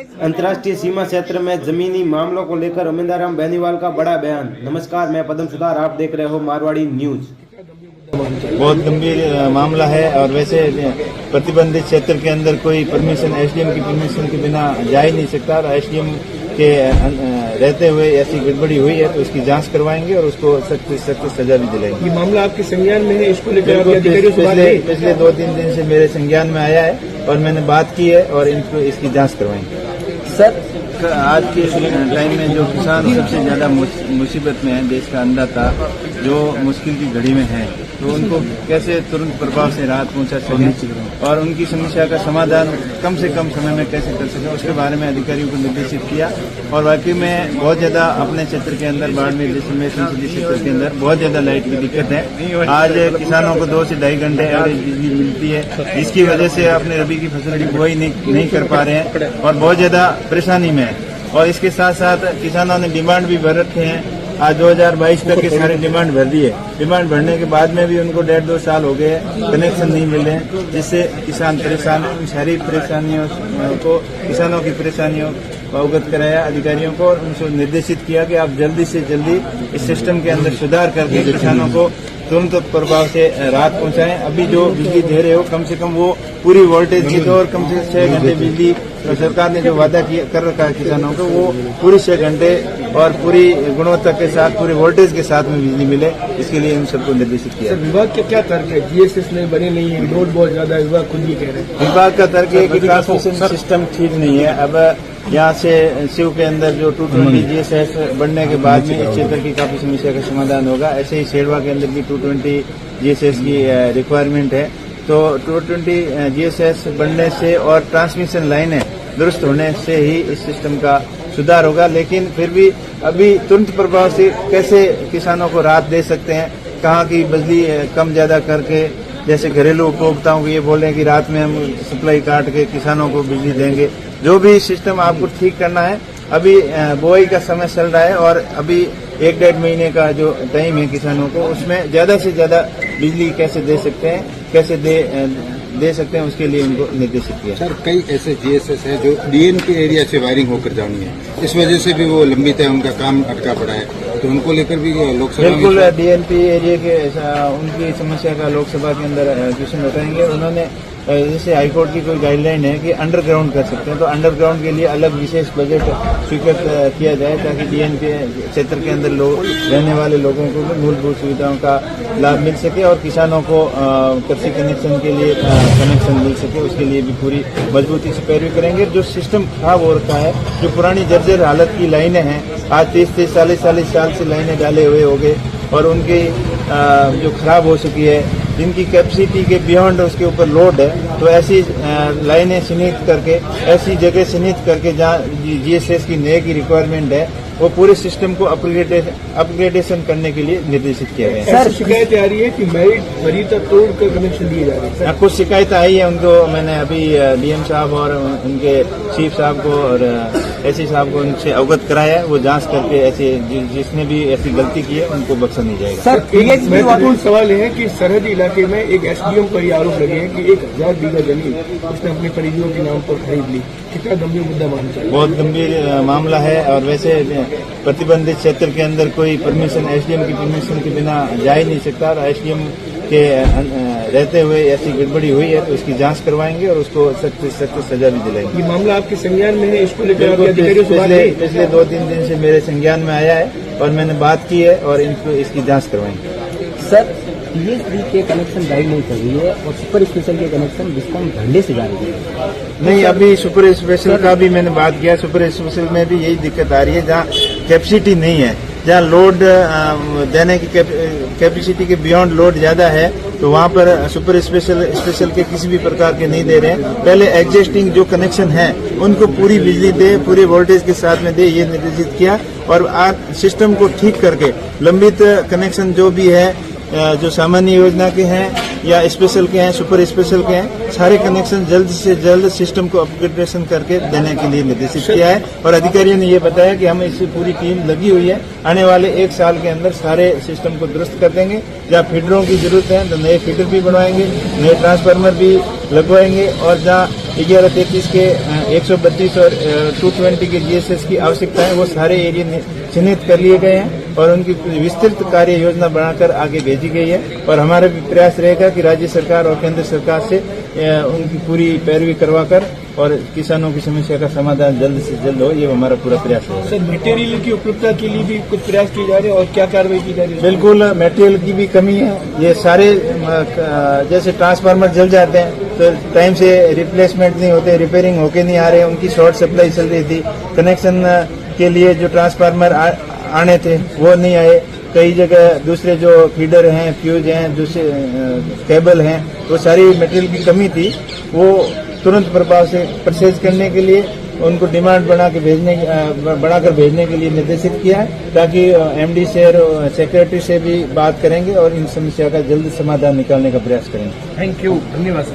अंतर्राष्ट्रीय सीमा क्षेत्र में जमीनी मामलों को लेकर अमिंदाराम बेनीवाल का बड़ा बयान। नमस्कार, मैं पदम सुधार, आप देख रहे हो मारवाड़ी न्यूज। बहुत गंभीर मामला है और वैसे प्रतिबंधित क्षेत्र के अंदर कोई परमिशन एसडीएम की परमिशन के बिना जा ही नहीं सकता और एसडीएम के रहते हुए ऐसी गड़बड़ी हुई है तो इसकी जांच करवाएंगे और उसको सख्त सख्त सजा भी दिलाएंगे। ये मामला आपके संज्ञान में है, इसको लेकर पिछले 2-3 दिन से मेरे संज्ञान में आया है और मैंने बात की है और इनको इसकी जांच करवाएंगे। सर, आज के टाइम में जो किसान सबसे ज्यादा मुसीबत में है, देश का अन्नदाता जो मुश्किल की घड़ी में है, तो उनको कैसे तुरंत प्रभाव से राहत पहुंचा सके और उनकी समस्या का समाधान कम से कम समय में कैसे कर सके, उसके बारे में अधिकारियों को निर्देशित किया। और वाकई में बहुत ज्यादा अपने क्षेत्र के अंदर बाड़मेर संसदीय क्षेत्र के अंदर बहुत ज्यादा लाइट की दिक्कत है। आज किसानों को 2 से 2.5 घंटे एवरेज बिजली मिलती है, जिसकी वजह से अपने रबी की फसल की बुआई नहीं कर पा रहे हैं और बहुत ज्यादा परेशानी में है। और इसके साथ साथ किसानों ने डिमांड भी भर रखे हैं। आज 2022 तक के सारे डिमांड भर दिए। डिमांड भरने के बाद में भी उनको 1.5-2 साल हो गए, कनेक्शन नहीं मिल रहे हैं, जिससे किसान परेशान। सारी परेशानियों को, किसानों की परेशानियों को अवगत कराया अधिकारियों को और उनको निर्देशित किया कि आप जल्दी से जल्दी इस सिस्टम के अंदर सुधार करके किसानों को तुरंत प्रभाव से राहत पहुंचाएं। अभी जो बिजली दे रहे हो कम से कम वो पूरी वोल्टेज की तो और कम से 6 घंटे बिजली सरकार ने जो वादा कर रखा है किसानों को, वो पूरी 6 घंटे और पूरी गुणवत्ता के साथ पूरी वोल्टेज के साथ में बिजली मिले, इसके लिए इन सबको निर्देशित किया। विभाग के क्या तर्क है? जीएसएस नहीं बने नहीं है, लोड बहुत ज्यादा है, विभाग खुद ही कह रहे हैं। विभाग का तर्क है कि ट्रांसमिशन सिस्टम ठीक नहीं है। अब यहाँ से शिव के अंदर जो 220 जीएसएस बनने के बाद में इस क्षेत्र की काफी समस्या का समाधान होगा। ऐसे ही शेरवा के अंदर भी 220 जीएसएस की रिक्वायरमेंट है। तो 220 जीएसएस बनने से और ट्रांसमिशन लाइनें दुरुस्त होने से ही इस सिस्टम का सुधार होगा। लेकिन फिर भी अभी तुरंत प्रभाव से कैसे किसानों को राहत दे सकते हैं, कहाँ की बिजली कम ज्यादा करके, जैसे घरेलू उपभोक्ताओं को ये बोल रहे हैं कि रात में हम सप्लाई काट के किसानों को बिजली देंगे। जो भी सिस्टम आपको ठीक करना है, अभी बुआई का समय चल रहा है और अभी 1-1.5 महीने का जो टाइम है किसानों को, उसमें ज्यादा से ज्यादा बिजली कैसे दे सकते हैं, कैसे दे सकते हैं, उसके लिए उनको निर्देशित किया। सर, कई ऐसे जीएसएस है जो डीएन के एरिया से वायरिंग होकर जानी है, इस वजह से भी वो लंबित है, उनका काम अटका पड़ा है, तो उनको लेकर भी लोकसभा बिल्कुल डीएनपी एरिया के उनकी समस्या का लोकसभा के अंदर क्वेश्चन उठाएंगे। उन्होंने जैसे हाईकोर्ट की कोई गाइडलाइन है कि अंडरग्राउंड कर सकते हैं, तो अंडरग्राउंड के लिए अलग विशेष बजट स्वीकृत किया जाए ताकि डीएनपी क्षेत्र के अंदर रहने वाले लोगों को भी मूलभूत सुविधाओं का लाभ मिल सके और किसानों को कृषि कनेक्शन के लिए कनेक्शन मिल सके। उसके लिए भी पूरी मजबूती से पैरवी करेंगे। जो सिस्टम खराब हो रखा है, जो पुरानी जर्जर हालत की लाइनें हैं, आज 30-30, 40-40 साल से लाइनें डाले हुए हो गए और उनकी जो खराब हो चुकी है, जिनकी कैपेसिटी के बियॉन्ड उसके ऊपर लोड है, तो ऐसी लाइनें चिन्हित करके, ऐसी जगह चिन्हित करके जहाँ जीएसएस की नए की रिक्वायरमेंट है, वो पूरे सिस्टम को अपग्रेडेशन करने के लिए निर्देशित किया गया है। सर, शिकायत आ रही है कि मेरिट तक तोड़कर कनेक्शन दिए जा रहे हैं। कुछ शिकायत आई है, उनको मैंने अभी डीएम साहब और उनके चीफ साहब को और एससी साहब को उनसे अवगत कराया है। वो जांच करके ऐसे जिसने भी ऐसी गलती की है उनको बख्शा नहीं जाएगा। सर, महत्वपूर्ण सवाल है कि सरहदी इलाके में एक एसडीएम पर ये आरोप लगे हैं कि 1000 बीघा जमीन उसने अपने परिजनों के नाम पर खरीद ली। कितना गंभीर मुद्दा मानना चाहिए? बहुत गंभीर मामला है और वैसे प्रतिबंधित क्षेत्र के अंदर कोई परमिशन एसडीएम की परमिशन के बिना जा ही नहीं सकता और एसडीएम के रहते हुए ऐसी गड़बड़ी हुई है तो इसकी जांच करवाएंगे और उसको सख्त सख्त सजा भी दिलाएंगे। ये मामला आपके संज्ञान में है, इसको लेकर पिछले 2-3 दिन से मेरे संज्ञान में आया है और मैंने बात की है और इनको इसकी जांच करवाएंगे। सर, पीएचडी के कनेक्शन गाइड नहीं कर रही है और सुपर स्पेशल के कनेक्शन डिस्कॉम धंधे से जा रही है। नहीं, अभी सुपर स्पेशल का भी मैंने बात किया। सुपर स्पेशल में भी यही दिक्कत आ रही है, जहाँ कैपेसिटी नहीं है, जहाँ लोड देने की कैपेसिटी के बियॉन्ड लोड ज्यादा है, तो वहाँ पर सुपर स्पेशल के किसी भी प्रकार के नहीं दे रहे हैं। पहले एग्जिस्टिंग जो कनेक्शन है उनको पूरी बिजली दे, पूरी वोल्टेज के साथ में दे, ये निर्देशित किया और आज सिस्टम को ठीक करके लंबित कनेक्शन जो भी है, जो सामान्य योजना के हैं या स्पेशल के हैं, सुपर स्पेशल के हैं, सारे कनेक्शन जल्द से जल्द सिस्टम को अपग्रेडेशन करके देने के लिए निर्देशित किया है। और अधिकारियों ने ये बताया कि हम इससे पूरी टीम लगी हुई है, आने वाले 1 साल के अंदर सारे सिस्टम को दुरुस्त कर देंगे। जहाँ फीडरों की जरूरत है तो नए फीडर भी बनवाएंगे, नए ट्रांसफार्मर भी लगवाएंगे, और जहाँ 1133 के 132 और 220 के GSS की आवश्यकता है वो सारे एरिया चिन्हित कर लिए गए हैं और उनकी विस्तृत कार्य योजना बनाकर आगे भेजी गई है। और हमारा भी प्रयास रहेगा कि राज्य सरकार और केंद्र सरकार से उनकी पूरी पैरवी करवाकर और किसानों की समस्या का समाधान जल्द से जल्द हो, ये हमारा पूरा प्रयास है। सर, मटेरियल की उपलब्धता के लिए भी कुछ प्रयास किए जा रहे हैं और क्या कार्रवाई की जा रही है? बिल्कुल, मटेरियल की भी कमी है। ये सारे जैसे ट्रांसफार्मर जल जाते हैं तो टाइम से रिप्लेसमेंट नहीं होते, रिपेयरिंग होके नहीं आ रहे, उनकी शॉर्ट सप्लाई चल रही थी। कनेक्शन के लिए जो ट्रांसफार्मर आने थे वो नहीं आए। कई जगह दूसरे जो फीडर हैं, फ्यूज हैं, दूसरे केबल हैं, वो सारी मटेरियल की कमी थी। वो तुरंत प्रभाव से परचेज करने के लिए उनको डिमांड बढ़ाकर भेजने के लिए निर्देशित किया है, ताकि MD से और सेक्रेटरी से भी बात करेंगे और इन समस्या का जल्द समाधान निकालने का प्रयास करेंगे। थैंक यू, धन्यवाद।